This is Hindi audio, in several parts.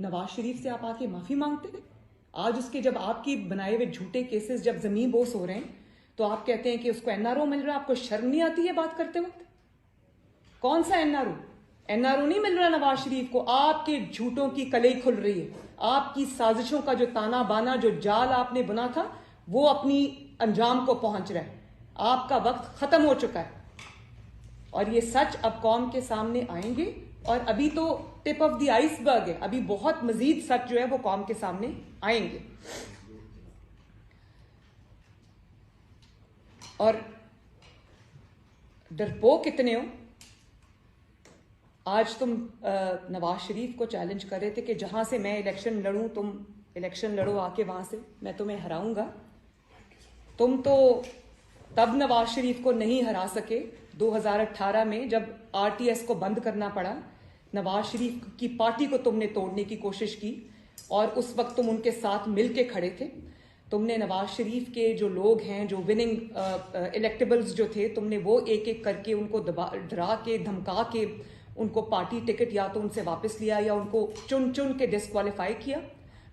नवाज शरीफ से आप आके माफी मांगते? आज उसके जब आपकी बनाए हुए झूठे केसेस जब जमीन बोस हो रहे हैं तो आप कहते हैं कि उसको एनआरओ मिल रहा है। आपको शर्म नहीं आती है बात करते वक्त? कौन सा एनआरओ? एनआरओ नहीं मिल रहा नवाज शरीफ को। आपके झूठों की कलई खुल रही है। आपकी साजिशों का जो ताना बाना, जो जाल आपने बुना था, वो अपनी अंजाम को पहुंच रहा है। आपका वक्त खत्म हो चुका है और ये सच अब कौम के सामने आएंगे। और अभी तो टिप ऑफ द आइसबर्ग है, अभी बहुत मजीद सच जो है वो कौम के सामने आएंगे। और डरपोक कितने हो? आज तुम नवाज शरीफ को चैलेंज कर रहे थे कि जहां से मैं इलेक्शन लड़ूं, तुम इलेक्शन लड़ो आके वहां से, मैं तुम्हें हराऊंगा। तुम तो तब नवाज शरीफ को नहीं हरा सके 2018 में जब आरटीएस को बंद करना पड़ा। नवाज शरीफ की पार्टी को तुमने तोड़ने की कोशिश की और उस वक्त तुम उनके साथ मिलके खड़े थे। तुमने नवाज शरीफ के जो लोग हैं, जो विनिंग इलेक्टेबल्स जो थे, तुमने वो एक एक करके उनको डरा के धमका के उनको पार्टी टिकट या तो उनसे वापस लिया या उनको चुन चुन के डिस्क्वालीफाई किया।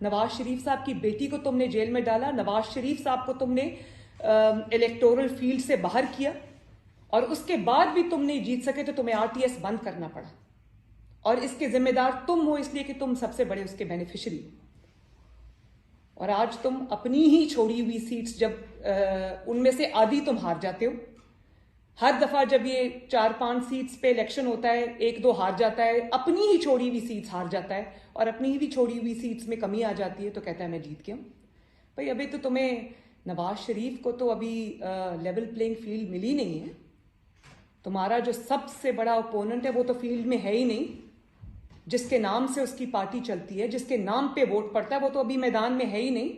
नवाज शरीफ साहब की बेटी को तुमने जेल में डाला। नवाज शरीफ साहब को तुमने इलेक्टोरल फील्ड से बाहर किया और उसके बाद भी तुम नहीं जीत सके तो तुम्हें आरटीएस बंद करना पड़ा। और इसके जिम्मेदार तुम हो, इसलिए कि तुम सबसे बड़े उसके बेनिफिशियरी हो। और आज तुम अपनी ही छोड़ी हुई सीट्स, जब उनमें से आधी तुम हार जाते हो। हर दफा जब ये 4-5 सीट्स पे इलेक्शन होता है, 1-2 हार जाता है, अपनी ही छोड़ी हुई सीट्स हार जाता है और अपनी ही छोड़ी हुई सीट्स में कमी आ जाती है तो कहता है मैं जीत गया। भाई अभी तो तुम्हें नवाज शरीफ को तो अभी लेवल प्लेइंग फील्ड मिली नहीं है। तुम्हारा जो सबसे बड़ा ओपोनेंट है वो तो फील्ड में है ही नहीं। जिसके नाम से उसकी पार्टी चलती है, जिसके नाम पे वोट पड़ता है, वो तो अभी मैदान में है ही नहीं।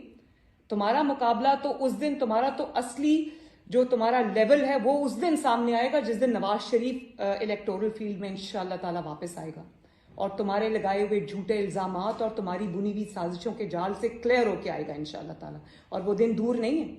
तुम्हारा मुकाबला तो उस दिन, तुम्हारा तो असली जो तुम्हारा लेवल है वो उस दिन सामने आएगा जिस दिन नवाज शरीफ इलेक्टोरल फील्ड में इंशाअल्लाह ताला वापस आएगा और तुम्हारे लगाए हुए झूठे इल्जामात और तुम्हारी बुनी हुई साजिशों के जाल से क्लियर होके आएगा इंशाअल्लाह ताला। और वो दिन दूर नहीं है।